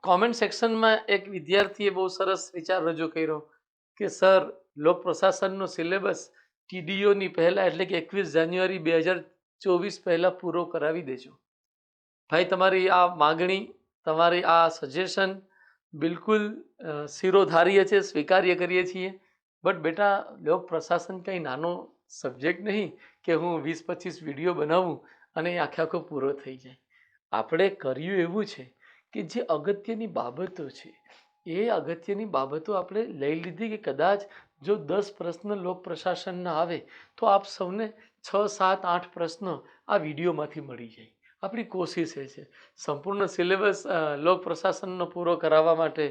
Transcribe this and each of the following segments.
Comment સેક્શનમાં એક વિદ્યાર્થીએ બહુ સરસ વિચાર રજૂ કર્યો કે સર લોક પ્રશાસનનો સિલેબસ TDOની પહેલાં એટલે કે 21 જાન્યુઆરી 2024 પહેલાં પૂરો કરાવી દેજો. ભાઈ, તમારી આ માગણી, તમારી આ સજેશન બિલકુલ શિરોધાર્ય છે, સ્વીકાર્ય કરીએ છીએ. બટ બેટા, લોક પ્રશાસન કંઈ નાનો સબ્જેક્ટ નહીં કે હું 20-25 વિડીયો બનાવું અને એ આખો પૂરો થઈ જાય. આપણે કર્યું એવું છે કે જે અગત્યની બાબતો છે એ અગત્યની બાબતો આપણે લઈ લીધી કે કદાચ જો 10 પ્રશ્ન લોક પ્રશાસનના આવે તો આપ સૌને 6, 7, 8 પ્રશ્નો આ વિડીયોમાંથી મળી જાય. આપણી કોશિશ એ છે સંપૂર્ણ સિલેબસ લોક પ્રશાસનનો પૂરો કરાવવા માટે.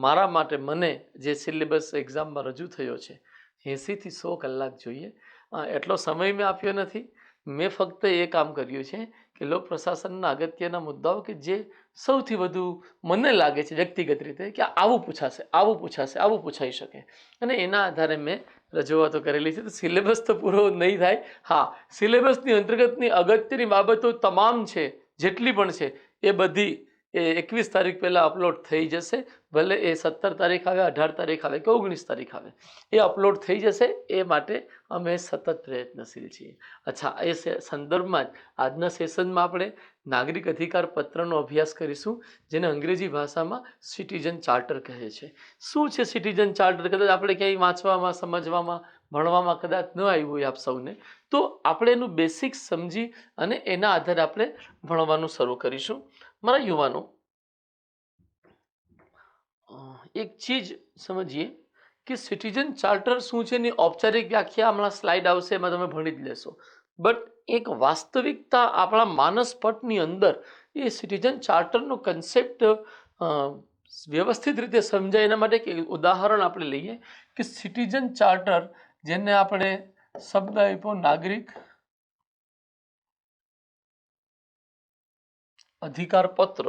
મારા માટે મને જે સિલેબસ એક્ઝામમાં રજૂ થયો છે 80 થી 100 કલાક જોઈએ. એટલો સમય મેં આપ્યો નથી. મેં ફક્ત એ કામ કર્યું છે કે લોક પ્રશાસનના અગત્યના મુદ્દાઓ કે જે સૌથી વધુ મને લાગે છે વ્યક્તિગત રીતે કે આવું પૂછાઈ શકે, અને એના આધારે મેં રજૂઆતો કરેલી છે. તો સિલેબસ તો પૂરો નહીં થાય. હા, સિલેબસની અંતર્ગતની અગત્યની બાબતો તમામ છે, જેટલી પણ છે એ બધી 21 તારીખ પહેલાં અપલોડ થઈ જશે. ભલે એ 17 તારીખ આવે, 18 તારીખ આવે કે 19 તારીખ આવે, એ અપલોડ થઈ જશે. એ માટે અમે સતત પ્રયત્નશીલ છીએ. અચ્છા, એ સંદર્ભમાં જ આજના સેશનમાં આપણે નાગરિક અધિકાર પત્રનો અભ્યાસ કરીશું, જેને અંગ્રેજી ભાષામાં સિટીઝન ચાર્ટર કહે છે. શું છે સિટીઝન ચાર્ટર? કદાચ આપણે ક્યાંય વાંચવામાં, સમજવામાં, ભણવામાં કદાચ ન આવ્યું હોય આપ સૌને, તો આપણે એનું બેસિક સમજી અને એના આધારે આપણે ભણવાનું શરૂ કરીશું. મારા યુવાનો, એક ચીજ સમજીએ કે સિટીઝન ચાર્ટર શું છે એની ઔપચારિક વ્યાખ્યા હમણાં સ્લાઇડ આવશે, એમાં તમે ભણી જ લેશો. બટ એક વાસ્તવિકતા આપણા માનસપટની અંદર એ સિટીઝન ચાર્ટરનો કન્સેપ્ટ વ્યવસ્થિત રીતે સમજાય એના માટે એક ઉદાહરણ આપણે લઈએ કે સિટીઝન ચાર્ટર, જેને આપણે શબ્દ આપ્યો નાગરિક અધિકાર પત્ર,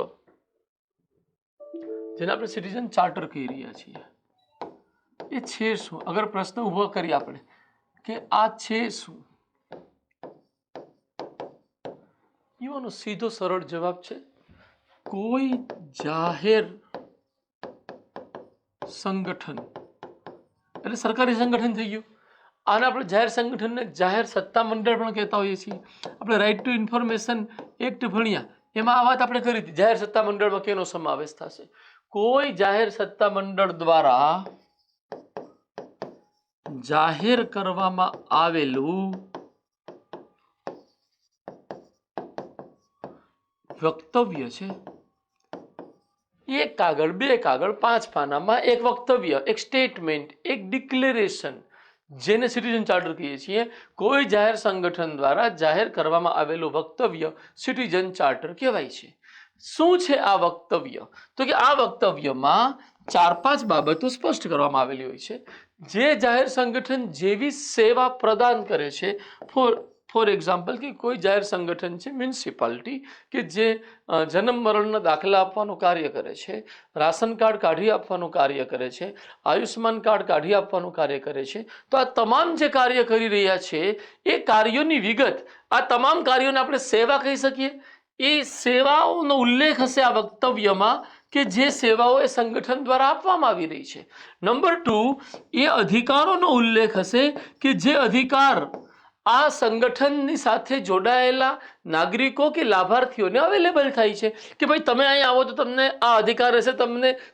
જેને આપણે સિટીઝન ચાર્ટર કહી રહ્યા છીએ, એ છે શું? અગર પ્રશ્ન ઉભો કરીએ આપણે કે આ છે શું, એવાનો સીધો સરળ જવાબ છે કોઈ જાહેર સંગઠન, એટલે સરકારી સંગઠન થઈ ગયું. આને આપણે જાહેર સંગઠનને જાહેર સત્તા મંડળ પણ કહેતા હોઈએ છીએ. આપણે રાઇટ ટુ ઇન્ફોર્મેશન એક્ટ ભણ્યા, એમાં આ વાત આપણે કરી હતી. જાહેર સત્તા મંડળમાં કેનો સમાવેશ થશે? કોઈ જાહેર સત્તા મંડળ દ્વારા જાહેર કરવામાં આવેલું વક્તવ્ય છે. એક કાગળ, 2 કાગળ, 5 પાનામાં એક વક્તવ્ય, એક સ્ટેટમેન્ટ, એક ડિક્લેરેશન, જેને સિટીઝન ચાર્ટર કહીએ છીએ. કોઈ જાહેર સંગઠન દ્વારા જાહેર કરવામાં આવેલું વક્તવ્ય સિટીઝન ચાર્ટર કહેવાય છે. શું છે આ વક્તવ્ય? તો કે આ વક્તવ્યમાં 4-5 બાબતો સ્પષ્ટ કરવામાં આવેલી હોય છે. જે જાહેર સંગઠન જેવી સેવા પ્રદાન કરે છે, ફોર એક્ઝામ્પલ કે કોઈ જાહેર સંગઠન છે મ્યુનિસિપાલિટી કે જે જન્મ મરણના દાખલા આપવાનું કાર્ય કરે છે, રાશન કાર્ડ કાઢી આપવાનું કાર્ય કરે છે, આયુષ્માન કાર્ડ કાઢી આપવાનું કાર્ય કરે છે, તો આ તમામ જે કાર્ય કરી રહ્યા છે એ કાર્યોની વિગત, આ તમામ કાર્યોને આપણે સેવા કહી શકીએ. એ સેવાઓનો ઉલ્લેખ હશે આ વક્તવ્યમાં કે જે સેવાઓ એ સંગઠન દ્વારા આપવામાં આવી રહી છે. નંબર 2, એ અધિકારોનો ઉલ્લેખ હશે કે જે અધિકાર આ સંગઠનની સાથે જોડાયેલા નાગરિકો કે લાભાર્થીઓને અવેલેબલ થાય છે. કે ભાઈ, તમે અહીં આવો તો તમને આ અધિકાર હશે.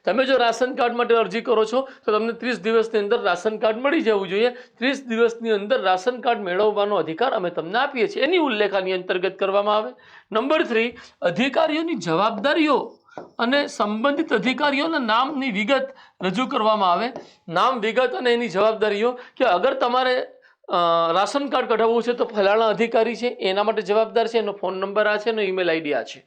તમે જો રાશન કાર્ડ માટે અરજી કરો છો તો તમને 30 દિવસની અંદર રાશન કાર્ડ મળી જવું જોઈએ. 30 દિવસની અંદર રાશન કાર્ડ મેળવવાનો અધિકાર અમે તમને આપીએ છીએ. એની ઉલ્લેખ આની અંતર્ગત કરવામાં આવે. નંબર 3, અધિકારીઓની જવાબદારીઓ અને સંબંધિત અધિકારીઓના નામની વિગત રજૂ કરવામાં આવે. નામ, વિગત અને એની જવાબદારીઓ, કે અગર તમારે રાશન કાર્ડ કઢાવવું છે તો ફલાણા અધિકારી છે, એના માટે જવાબદાર છે, એનો ફોન નંબર આ છે, એનો ઈમેલ આઈડી આ છે.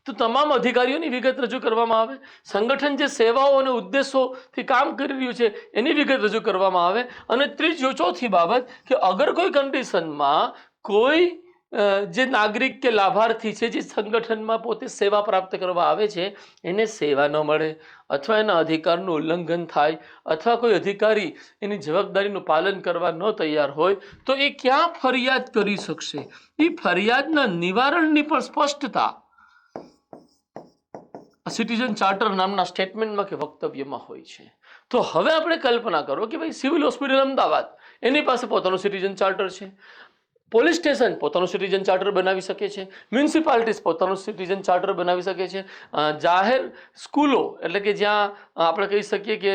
તો તમામ અધિકારીઓની વિગત રજૂ કરવામાં આવે. સંગઠન જે સેવાઓ અને ઉદ્દેશોથી કામ કરી રહ્યું છે એની વિગત રજૂ કરવામાં આવે. અને ચોથી બાબત કે અગર કોઈ કન્ડિશનમાં કોઈ જે નાગરિક કે લાભાર્થી છે, જે સંગઠનમાં પોતે સેવા પ્રાપ્ત કરવા આવે છે, એને સેવા ન મળે અથવા એના અધિકારનું ઉલ્લંઘન થાય અથવા કોઈ અધિકારી એની જવાબદારીનું પાલન કરવા ન તૈયાર હોય તો એ ક્યાં ફરિયાદ કરી શકશે? એ ફરિયાદના નિવારણની પણ સ્પષ્ટતા સિટીઝન ચાર્ટર નામના સ્ટેટમેન્ટમાં કે વક્તવ્યમાં હોય છે. તો હવે આપણે કલ્પના કરો કે ભાઈ સિવિલ હોસ્પિટલ અમદાવાદ એની પાસે પોતાનું સિટીઝન ચાર્ટર છે, પોલીસ સ્ટેશન પોતાનું સિટીઝન ચાર્ટર બનાવી શકે છે, મ્યુનિસિપાલિટીઝ પોતાનું સિટીઝન ચાર્ટર બનાવી શકે છે, જાહેર સ્કૂલો એટલે કે જ્યાં આપણે કહી શકીએ કે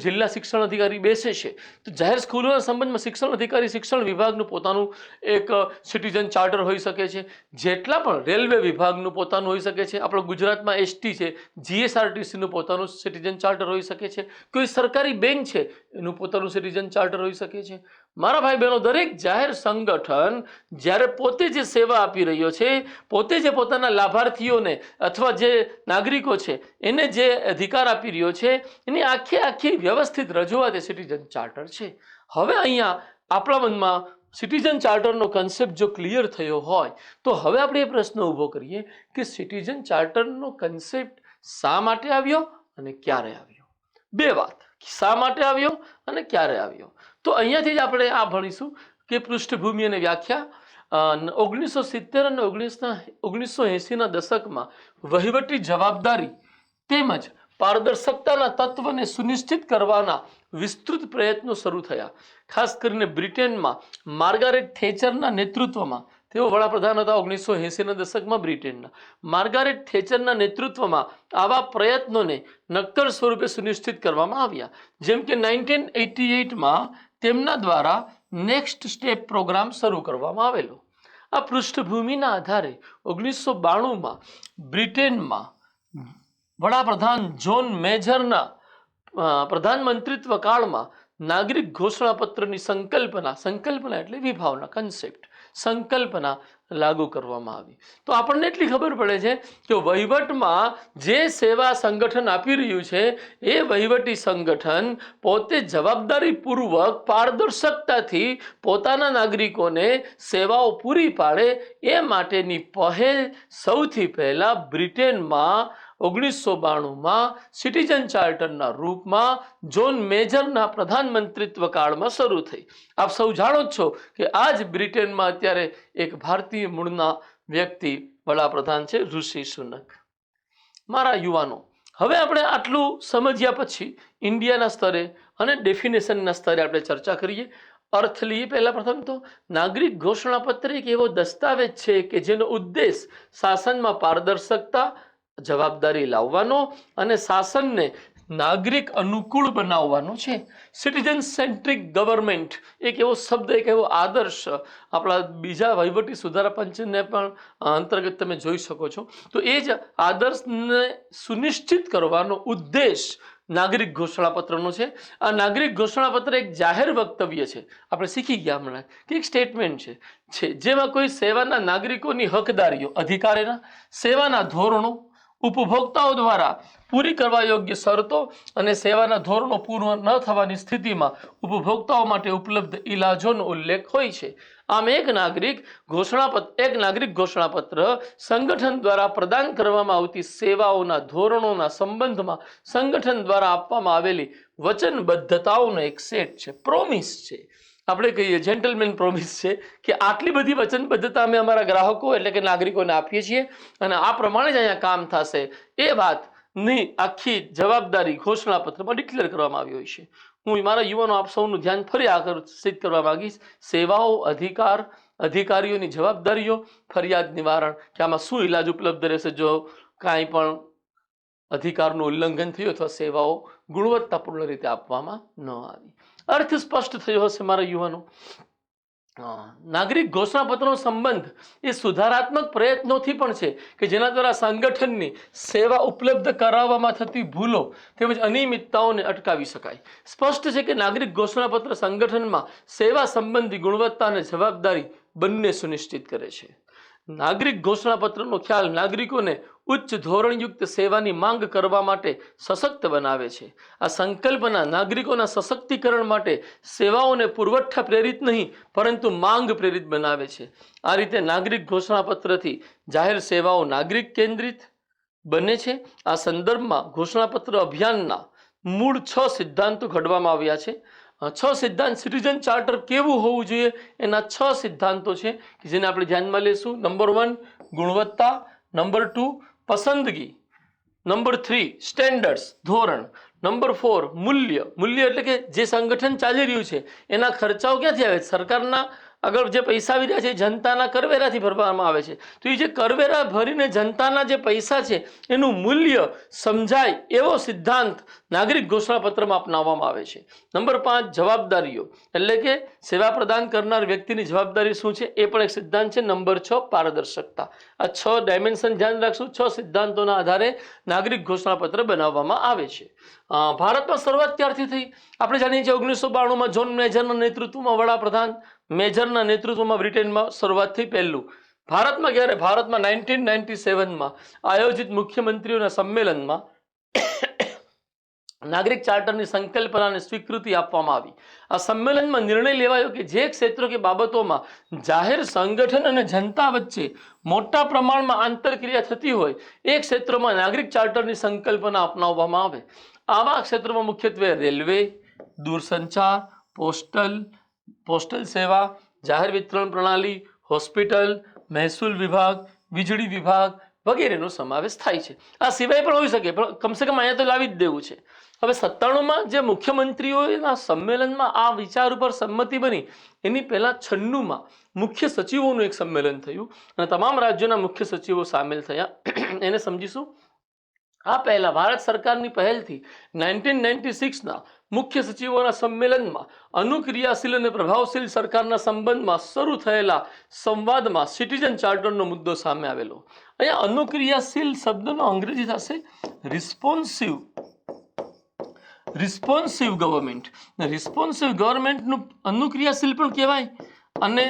જિલ્લા શિક્ષણ અધિકારી બેસે છે તો જાહેર સ્કૂલોના સંબંધમાં શિક્ષણ અધિકારી શિક્ષણ વિભાગનું પોતાનું એક સિટીઝન ચાર્ટર હોઈ શકે છે. જેટલા પણ રેલવે વિભાગનું પોતાનું હોઈ શકે છે, આપણો ગુજરાતમાં એસટી છે જીએસઆરટીસીનું પોતાનું સિટીઝન ચાર્ટર હોઈ શકે છે, કોઈ સરકારી બેંક છે એનું પોતાનું સિટીઝન ચાર્ટર હોઈ શકે છે. મારા ભાઈ બહેનો, દરેક જાહેર સંગઠન જ્યારે પોતે જે સેવા આપી રહ્યો છે, પોતે જે પોતાના લાભાર્થીઓને અથવા જે નાગરિકો છે એને જે અધિકાર આપી રહ્યો છે એની આખી વ્યવસ્થિત રજૂઆત એ સિટીઝન ચાર્ટર છે. હવે અહીંયા આપણા મનમાં સિટીઝન ચાર્ટરનો કન્સેપ્ટ જો ક્લિયર થયો હોય તો હવે આપણે એ પ્રશ્ન ઊભો કરીએ કે સિટીઝન ચાર્ટરનો કન્સેપ્ટ શા માટે આવ્યો અને ક્યારે આવ્યો. બે વાત, શા માટે આવ્યો અને ક્યારે આવ્યો. તો અહીંયાથી જ આપણે આ ભણીશું કે પૃષ્ઠભૂમિ અને વ્યાખ્યા. 1970 અને 1980ના દશકમાં વહીવટી જવાબદારી તેમજ પારદર્શકતાના તત્વને સુનિશ્ચિત કરવાના વિસ્તૃત પ્રયત્નો શરૂ થયા. ખાસ કરીને બ્રિટનમાં માર્ગારેટ થેચરના નેતૃત્વમાં, તેઓ વડાપ્રધાન હતા 1980ના દશકમાં બ્રિટનના. માર્ગારેટ થેચરના નેતૃત્વમાં આવા પ્રયત્નોને નક્કર સ્વરૂપે સુનિશ્ચિત કરવામાં આવ્યા. જેમ કે 1988માં તેમના દ્વારા નેક્સ્ટ સ્ટેપ પ્રોગ્રામ શરૂ કરવામાં આવેલો. આ પૃષ્ઠભૂમિના આધારે 1992માં બ્રિટનમાં વડાપ્રધાન જોન મેજરના પ્રધાનમંત્રીત્વ કાળમાં નાગરિક ઘોષણાપત્રની સંકલ્પના એટલે વિભાવના, કન્સેપ્ટ, સંકલ્પના લાગુ કરવામાં આવી. તો આપણને એટલી ખબર પડે છે કે વહીવટમાં જે સેવા સંગઠન આપી રહ્યું છે એ વહીવટી સંગઠન પોતે જવાબદારીપૂર્વક પારદર્શકતાથી પોતાના નાગરિકોને સેવાઓ પૂરી પાડે એ માટેની પહેલ સૌથી પહેલા બ્રિટનમાં 1992માં સિટીઝન ચાર્ટરના રૂપમાં જોન મેજરના પ્રધાનમંત્રીત્વ કાળમાં શરૂ થઈ. આપ સૌ જાણો જ છો કે આજ બ્રિટનમાં અત્યારે એક ભારતીય મૂળના વ્યક્તિ વડાપ્રધાન છે, ઋષિ સુનક. મારા યુવાનો, હવે આપણે આટલું સમજ્યા પછી ઇન્ડિયાના સ્તરે અને ડેફિનેશનના સ્તરે આપણે ચર્ચા કરીએ. અર્થ લઈએ. પહેલા પ્રથમ તો નાગરિક ઘોષણાપત્ર એક એવો દસ્તાવેજ છે કે જેનો ઉદ્દેશ શાસનમાં પારદર્શકતા, જવાબદારી લાવવાનો અને શાસનને નાગરિક અનુકૂળ બનાવવાનો છે. સિટીઝન સેન્ટ્રિક ગવર્મેન્ટ એક એવો શબ્દ, એક એવો આદર્શ આપણા બીજા વહીવટી સુધારા પંચને પણ અંતર્ગત તમે જોઈ શકો છો. તો એ જ આદર્શને સુનિશ્ચિત કરવાનો ઉદ્દેશ નાગરિક ઘોષણાપત્રનો છે. આ નાગરિક ઘોષણાપત્ર એક જાહેર વક્તવ્ય છે. આપણે શીખી ગયા હમણાં કે એક સ્ટેટમેન્ટ છે જેમાં કોઈ સેવાના નાગરિકોની હકદારીઓ, અધિકારીના સેવાના ધોરણો, ઉપભોક્તાઓ દ્વારા પૂરી કરવા યોગ્ય શરતો અને સેવાના ધોરણો પૂર્ણ ન થવાની સ્થિતિમાં ઉપભોક્તાઓ માટે ઉપલબ્ધ ઇલાજોનો ઉલ્લેખ હોય છે. આમ એક નાગરિક ઘોષણાપત્ર સંગઠન દ્વારા પ્રદાન કરવામાં આવતી સેવાઓના ધોરણોના સંબંધમાં સંગઠન દ્વારા આપવામાં આવેલી વચનબદ્ધતાઓનો એક સેટ છે, પ્રોમિસ છે. આપણે કહીએ જેન્ટલમેન પ્રોમિસ છે કે આટલી બધી વચનબદ્ધતા અમે અમારા ગ્રાહકો એટલે કે નાગરિકોને આપીએ છીએ અને આ પ્રમાણે જ અહીંયા કામ થશે. એ વાતની આખી જવાબદારી ઘોષણાપત્રમાં ડિક્લેર કરવામાં આવી હોય છે. હું મારા યુવાનો આપ સૌનું ધ્યાન ફરી આકર્ષિત કરવા માંગીશ. સેવાઓ, અધિકાર, અધિકારીઓની જવાબદારીઓ, ફરિયાદ નિવારણ, કે આમાં શું ઇલાજ ઉપલબ્ધ રહેશે જો કાંઈ પણ અધિકારનું ઉલ્લંઘન થયું અથવા સેવાઓ ગુણવત્તાપૂર્ણ રીતે આપવામાં ન આવી. અર્થ સ્પષ્ટ થયો હશે મારા યુવાનો. નાગરિક ઘોષણાપત્રનો સંબંધ એ સુધારાત્મક પ્રયત્નોથી પણ છે કે જેના દ્વારા સંગઠનની સેવા ઉપલબ્ધ કરાવવામાં થતી ભૂલો તેમજ અનિયમિતતાઓને અટકાવી શકાય. સ્પષ્ટ છે કે નાગરિક ઘોષણાપત્ર સંગઠનમાં સેવા સંબંધી ગુણવત્તા અને જવાબદારી બંને સુનિશ્ચિત કરે છે. નાગરિક ઘોષણાપત્રનો ખ્યાલ નાગરિકોને ઉચ્ચ ધોરણયુક્ત સેવાની માંગ કરવા માટે સશક્ત બનાવે છે. આ સંકલ્પના નાગરિકોના સશક્તિકરણ માટે સેવાઓને પુરવઠા પ્રેરિત નહીં પરંતુ માંગ પ્રેરિત બનાવે છે. આ રીતે નાગરિક ઘોષણાપત્રથી જાહેર સેવાઓ નાગરિક કેન્દ્રિત બને છે. આ સંદર્ભમાં ઘોષણાપત્ર અભિયાનના મૂળ 6 સિદ્ધાંતો ઘડવામાં આવ્યા છે. 6 સિદ્ધાંત સિટીઝન ચાર્ટર કેવું હોવું જોઈએ એના 6 સિદ્ધાંતો છે કે જેને આપણે ધ્યાનમાં લેશું. નંબર 1 ગુણવત્તા, નંબર 2 પસંદગી, નંબર 3 સ્ટેન્ડર્ડ્સ ધોરણ, નંબર 4 મૂલ્ય, મૂલ્ય એટલે કે જે સંગઠન ચાલી રહ્યું છે એના ખર્ચાઓ ક્યાંથી આવે? સરકારના આગળ જે પૈસા આવી રહ્યા છે જનતાના કરવેરાથી ભરવામાં આવે છે, તો એ જે કરવેરા ભરીને જનતાના જે પૈસા છે એનું મૂલ્ય સમજાય એવો સિદ્ધાંત નાગરિક ઘોષણાપત્રમાં અપનાવવામાં આવે છે. નંબર 5 જવાબદારીઓ એટલે કે સેવા પ્રદાન કરનાર વ્યક્તિની જવાબદારી શું છે એ પણ એક સિદ્ધાંત છે. નંબર 6 પારદર્શકતા. આ 6 ડાયમેન્શન ધ્યાન રાખશું. 6 સિદ્ધાંતોના આધારે નાગરિક ઘોષણાપત્ર બનાવવામાં આવે છે. ભારતમાં શરૂઆત ક્યારથી થઈ? આપણે જાણીએ છીએ 1992માં જ્હોન મેજરના નેતૃત્વમાં વડાપ્રધાન મેજરના નેતૃત્વમાં બ્રિટનમાં શરૂઆત થઈ. પહેલું ભારતમાં ક્યારે? ભારતમાં 1997માં આયોજિત મુખ્યમંત્રીઓના સંમેલનમાં નાગરિક ચાર્ટરની સંકલ્પનાને સ્વીકૃતિ આપવામાં આવી. આ સંમેલનમાં નિર્ણય લેવાયો કે જે ક્ષેત્રો કે બાબતોમાં જાહેર સંગઠન અને જનતા વચ્ચે મોટા પ્રમાણમાં આંતરક્રિયા થતી હોય એ ક્ષેત્રોમાં નાગરિક ચાર્ટરની સંકલ્પના અપનાવવામાં આવે. આવા ક્ષેત્રોમાં મુખ્યત્વે રેલવે, દૂરસંચાર, પોસ્ટલ સેવા, જાહેર વિતરણ પ્રણાલી, હોસ્પિટલ, મહેસૂલ વિભાગ, વીજળી વિભાગ વગેરેનો સમાવેશ થાય છે. આ સિવાય પણ હોઈ શકે, પણ કમસે કમ અહીંયા તો લાવી જ દેવું છે. હવે 97માં જે મુખ્યમંત્રીઓના સંમેલનમાં આ વિચાર ઉપર સંમતિ બની એની પહેલા 96માં મુખ્ય સચિવોનું એક સંમેલન થયું અને તમામ રાજ્યોના મુખ્ય સચિવો સામેલ થયા. એને સમજીશું. આ પહેલા ભારત સરકારની પહેલથી 1996ના મુખ્ય સચિવોના સંમેલનમાં અનુક્રિયાશીલ અને પ્રભાવશીલ સરકારના સંબંધમાં શરૂ થયેલા સંવાદમાં સિટીઝન ચાર્ટરનો મુદ્દો સામે આવેલો. અહીંયા અનુક્રિયાશીલ શબ્દનો અંગ્રેજી થશે રિસ્પોન્સિવ ગવર્મેન્ટ. રિસ્પોન્સિવ ગવર્મેન્ટનું અનુક્રિયાશીલ પણ કહેવાય. અને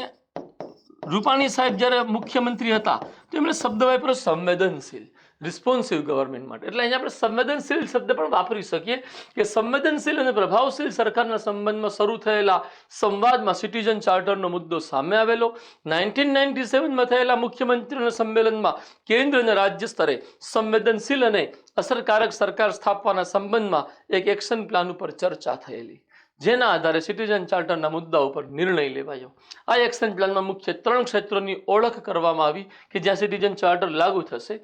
રૂપાણી સાહેબ જ્યારે મુખ્યમંત્રી હતા તો એમણે શબ્દ વાપર્યો સંવેદનશીલ, રિસ્પોન્સિવ ગવર્મેન્ટ માટે. એટલે અહીંયા આપણે સંવેદનશીલ શબ્દ પણ વાપરી શકીએ કે સંવેદનશીલ અને પ્રભાવશીલ સરકારના સંબંધમાં શરૂ થયેલા સંવાદમાં સિટીઝન ચાર્ટરનો મુદ્દો સામે આવેલો. 1997માં થયેલા મુખ્યમંત્રીઓના સંમેલનમાં કેન્દ્ર અને રાજ્ય સ્તરે સંવેદનશીલ અને અસરકારક સરકાર સ્થાપવાના સંબંધમાં એક એક્શન પ્લાન ઉપર ચર્ચા થયેલી, જેના આધારે સિટીઝન ચાર્ટરના મુદ્દા ઉપર નિર્ણય લેવાયો. આ એક્શન પ્લાનમાં મુખ્ય 3 ક્ષેત્રોની ઓળખ કરવામાં આવી કે જ્યાં સિટીઝન ચાર્ટર લાગુ થશે.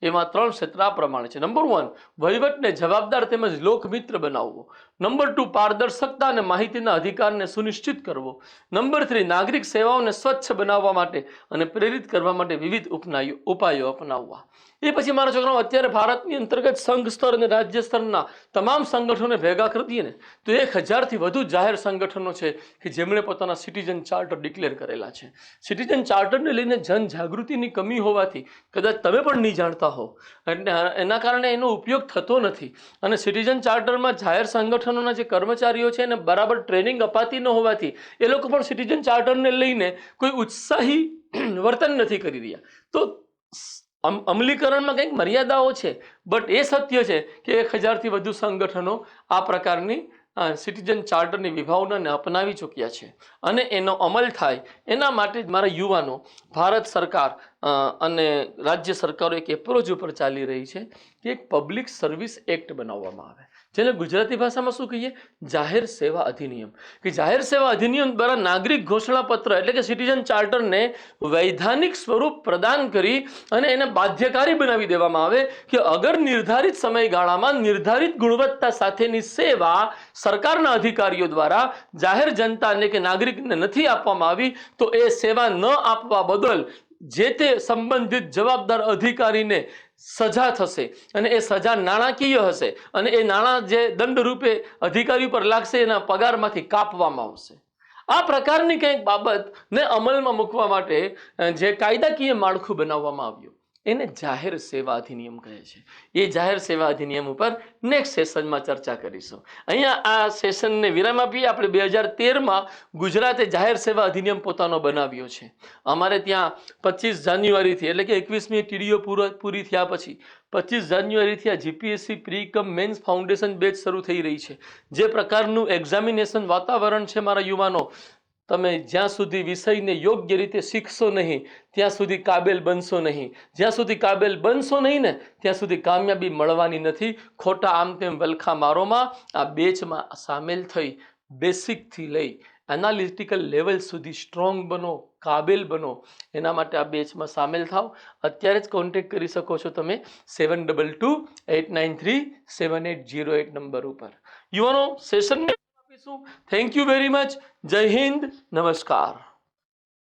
એમાં 3 ક્ષેત્ર આ પ્રમાણે છે. નંબર 1 વહીવટને જવાબદાર તેમજ લોકમિત્ર બનાવવો. નંબર 2 પારદર્શકતા અને માહિતીના અધિકારને સુનિશ્ચિત કરવો. નંબર 3 નાગરિક સેવાઓને સ્વચ્છ બનાવવા માટે અને પ્રેરિત કરવા માટે વિવિધ ઉપાયો અપનાવવા. એ પછી મારા છોકરાઓ અત્યારે ભારતની અંતર્ગત સંઘ સ્તર અને રાજ્ય સ્તરના તમામ સંગઠનોને ભેગા કરી દઈએ ને તો 1000થી વધુ જાહેર સંગઠનો છે કે જેમણે પોતાના સિટીઝન ચાર્ટર ડિક્લેર કરેલા છે. સિટીઝન ચાર્ટરને લઈને જનજાગૃતિની કમી હોવાથી કદાચ તમે પણ નહીં જાણતા હો અને એના કારણે એનો ઉપયોગ થતો નથી. અને સિટીઝન ચાર્ટરમાં જાહેર સંગઠનોના જે કર્મચારીઓ છે એને બરાબર ટ્રેનિંગ અપાતી ન હોવાથી એ લોકો પણ સિટીઝન ચાર્ટરને લઈને કોઈ ઉત્સાહી વર્તન નથી કરી રહ્યા. તો અમલીકરણમાં કંઈક મર્યાદાઓ છે, બટ એ સત્ય છે કે 1000થી વધુ સંગઠનો આ પ્રકારની સિટીઝન ચાર્ટરની વિભાવનાને અપનાવી ચૂક્યા છે અને એનો અમલ થાય એના માટે જ મારા યુવાનો ભારત સરકાર અને રાજ્ય સરકારો એક એપ્રોચ ઉપર ચાલી રહી છે કે એક પબ્લિક સર્વિસ એક્ટ બનાવવામાં આવે, જેને ગુજરાતી ભાષામાં શું કહીએ? જાહેર સેવા અધિનિયમ. કે જાહેર સેવા અધિનિયમ દ્વારા નાગરિક ઘોષણાપત્ર એટલે કે સિટીઝન ચાર્ટરને વૈધાનિક સ્વરૂપ પ્રદાન કરી અને એને બાધ્યકારી બનાવી દેવામાં આવે કે અગર નિર્ધારિત સમયગાળામાં નિર્ધારિત ગુણવત્તા સાથેની સેવા સરકારના અધિકારીઓ દ્વારા જાહેર જનતાને કે નાગરિકને નથી આપવામાં આવી તો એ સેવા ન આપવા બદલ જે તે સંબંધિત જવાબદાર અધિકારીને સજા થશે અને એ સજા નાણાકીય હશે અને એ નાણાં જે દંડ રૂપે અધિકારી પર લાગશે એના પગારમાંથી કાપવામાં આવશે. આ પ્રકારની કંઈક બાબતને અમલમાં મૂકવા માટે જે કાયદાકીય માળખું બનાવવામાં આવ્યું એને જાહેર સેવા અધિનિયમ કહે છે. એ જાહેર સેવા અધિનિયમ ઉપર નેક્સ્ટ સેશનમાં ચર્ચા કરીશું. અહીંયા આ સેશનને વિરામ આપીએ. આપણે 2013માં ગુજરાતે જાહેર સેવા અધિનિયમ પોતાનો બનાવ્યો છે. અમારે ત્યાં 25 જાન્યુઆરીથી એટલે કે 21મી ટીડીઓ પૂરી થયા પછી 25 જાન્યુઆરીથી આ જીપીએસસી પ્રી કમ મેન્સ ફાઉન્ડેશન બેચ શરૂ થઈ રહી છે. જે પ્રકારનું એક્ઝામિનેશન વાતાવરણ છે મારા યુવાનો, તમે જ્યાં સુધી વિષયને યોગ્ય રીતે શીખશો નહીં ત્યાં સુધી કાબેલ બનશો નહીં. જ્યાં સુધી કાબેલ બનશો નહીં ને ત્યાં સુધી કામયાબી મળવાની નથી. ખોટા આમ તેમ વલખા મારોમાં આ બેચમાં સામેલ થઈ બેસિકથી લઈ એનાલિટિકલ લેવલ સુધી સ્ટ્રોંગ બનો, કાબિલ બનો, એના માટે આ બેચમાં સામેલ થાઓ. અત્યારે જ કોન્ટેક્ટ કરી શકો છો તમે 7228937808 નંબર ઉપર. યુવાનો સેશન આપીશું. Thank you very much. જય હિન્દ, નમસ્કાર.